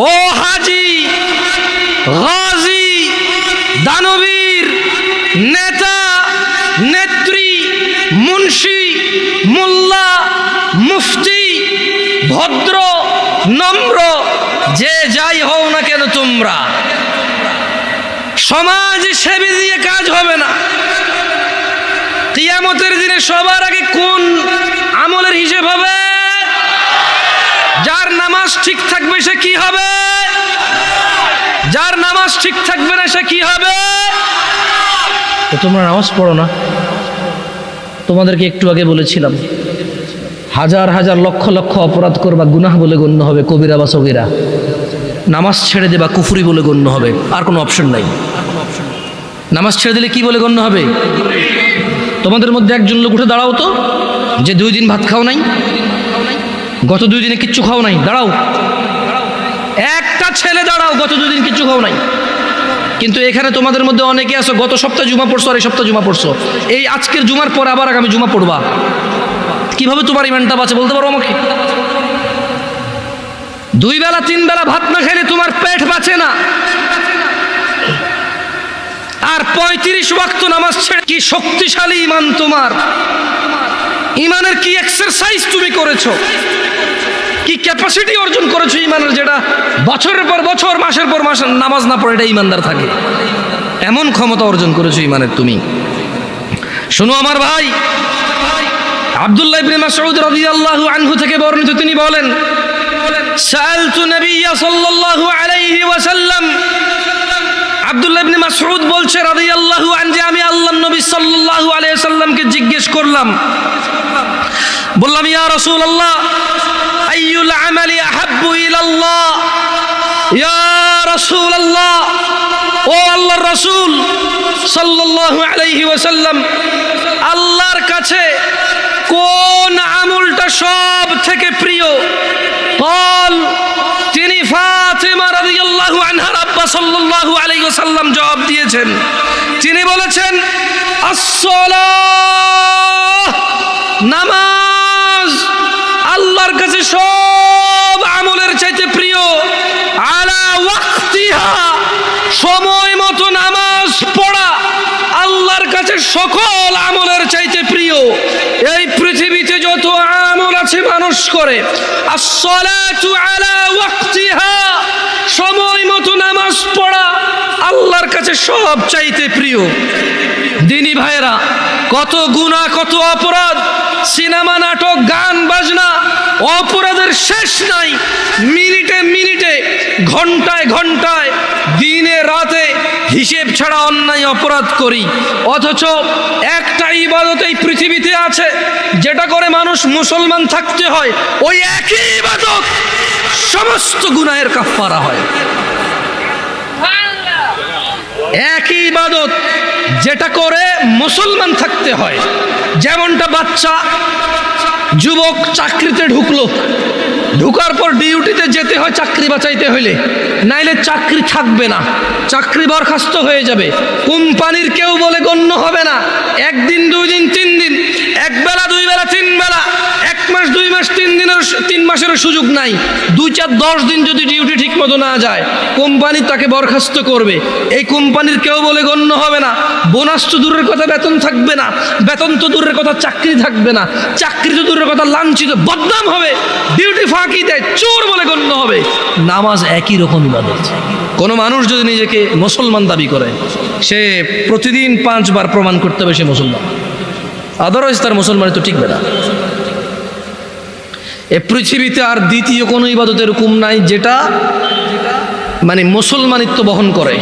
ও হাজি, গাজী, দানবীর, নেতা, নেত্রী, মুন্সি, মোল্লা, মুফতি, ভদ্র, নম্র, যে যাই হও না কেন তোমরা, সমাজ সেবী দিয়ে কাজ হবে না। কিয়ামতের দিনে সবার আগে কোন আমলের হিসেব হবে? যার নামাজ ঠিক থাকবে সে কি হবে? যার নামাজ ঠিক থাকবে না সে কি হবে? তো তোমরা নামাজ পড়ো না। তোমাদেরকে একটু আগে বলেছিলাম, হাজার হাজার লক্ষ লক্ষ অপরাধ করবা, গুনাহ বলে গণ্য হবে, কবিরা বা সগীরা। নামাজ ছেড়ে দেবা, কুফরি বলে গণ্য হবে, আর কোনো অপশন নাই। নামাজ ছেড়ে দিলে কি বলে গণ্য হবে? তোমাদের মধ্যে একজন লোক উঠে দাঁড়াও তো, যে 2 দিন ভাত খাও নাই, গত 2 দিনে কিচ্ছু খাও নাই, দাঁড়াও। একটা ছেলে দাঁড়াও, গত 2 দিন কিচ্ছু খাও নাই। কিন্তু এখানে তোমাদের মধ্যে অনেকে আছো গত সপ্তাহে জুমা পড়ছো, আর এই সপ্তাহে জুমা পড়ছো, এই আজকের জুমার পর আবার আগামী জুমা পড়বা। কিভাবে তোমার ইমানটা বাঁচে বলতে পারো আমাকে? 2 বেলা 3 বেলা ভাত না খেলে তোমার পেট বাঁচে না, আর 35 ওয়াক্ত নামাজ ছেড়ে কি শক্তিশালী ইমান তোমার! ইমানের কি এক্সারসাইজ তুমি করেছো, কি ক্যাপাসিটি অর্জন করেছো ইমানের, যেটা বছরের পর বছর, মাসের পর মাস নামাজ না পড়ে এটা ইমানদার থাকে। এমন ক্ষমতা অর্জন করেছো ইমানের তুমি। শোনো আমার ভাই, আব্দুল্লাহ ইবনে মাসউদ রাদিয়াল্লাহু আনহু থেকে বর্ণিত, তিনি বলেন, সাআলতু নবিয়্য সাল্লাল্লাহু আলাইহি ওয়াসাল্লাম, আব্দুল্লাহ ইবনে মাসউদ বলছে রাদিয়াল্লাহু আনহু, যে আমি আল্লাহর নবী সাল্লাল্লাহু আলাইহি ওয়াসাল্লামকে জিজ্ঞেস করলাম, বললাম, ইয়া রাসূলুল্লাহ, আইয়ুল আমালি আহাব্বু ইলাল্লাহ? ইয়া রাসূলুল্লাহ, ও আল্লাহর রাসূল সাল্লাল্লাহু আলাইহি ওয়াসাল্লাম, আল্লাহর কাছে কোন আমলটা সব থেকে প্রিয়? قال, তিনি ফাতিমা রাদিয়াল্লাহু আনহার আব্বা সাল্লাল্লাহু আলাইহি ওয়াসাল্লাম জবাব দিয়েছেন, তিনি বলেছেন, আস-সালাহ, নামাজ আল্লাহর কাছে সব আমলের চাইতে প্রিয়। আলা ওয়াক্তিহা, সময় মতো নামাজ পড়া আল্লাহর কাছে সকল আমলের চাইতে প্রিয়। এই পৃথিবীতে যত আমল আছে মানুষ করে, আস-সালাতু আলা ওয়াক্তিহা, সময় মতো নামাজ পড়া আল্লাহর কাছে সব চাইতে প্রিয়। দিনী ভাইরা, কত গুনাহ, কত অপরাধ, সিনেমা, নাটক, গান বাজনা, অপরাধের শেষ নাই। মিনিটে মিনিটে, ঘন্টায় ঘন্টায়, দিনে রাতে হিসেব ছাড়া অন্যায় অপরাধ করি। অথচ একটা ইবাদত এই পৃথিবীতে আছে যেটা করে মানুষ মুসলমান থাকতে হয়, ওই একই ইবাদত সমস্ত গুনাহের কাফারা হয়। একই ইবাদত যেটা করে মুসলমান থাকতে হয়। যেমনটা বাচ্চা যুবক চাকরিতে ঢুকলো, ঢুকার পর ডিউটিতে যেতে হয় চাকরি বাঁচাইতে হইলে, নাইলে চাকরি থাকবে না, চাকরি বরখাস্ত হয়ে যাবে, কোম্পানির কেউ বলে গণ্য হবে না। 1 দিন 2 দিন 3 দিন, 1 বেলা 2 বেলা 3 বেলা, 1 মাস 2 মাস 3 মাসেরও সুযোগ নাই। 2 4 10 দিন যদি ডিউটি ঠিক মতো না যায়, কোম্পানি তাকে বরখাস্ত করবে। এই কোম্পানির কেউ বলে গণ্য হবে না। বোনাস তো দূরের কথা, বেতন থাকবে না, বেতন তো দূরের কথা, চাকরি থাকবে না, চাকরি তো দূরের কথা, লাঞ্ছিত, বদনাম হবে, ডিউটি ফাঁকি দেয়, চোর বলে গণ্য হবে। নামাজ একই রকম ইবাদত। কোনো মানুষ যদি নিজেকে মুসলমান দাবি করে, সে প্রতিদিন 5 বার প্রমাণ করতে হবে সে মুসলমান, আদারওয়াইজ তার মুসলমানি তো টিকবে না। এ পৃথিবীতে আর দ্বিতীয় কোনো ইবাদতের হুকুম নাই যেটা মানে মুসলমানিত্ব বহন করে।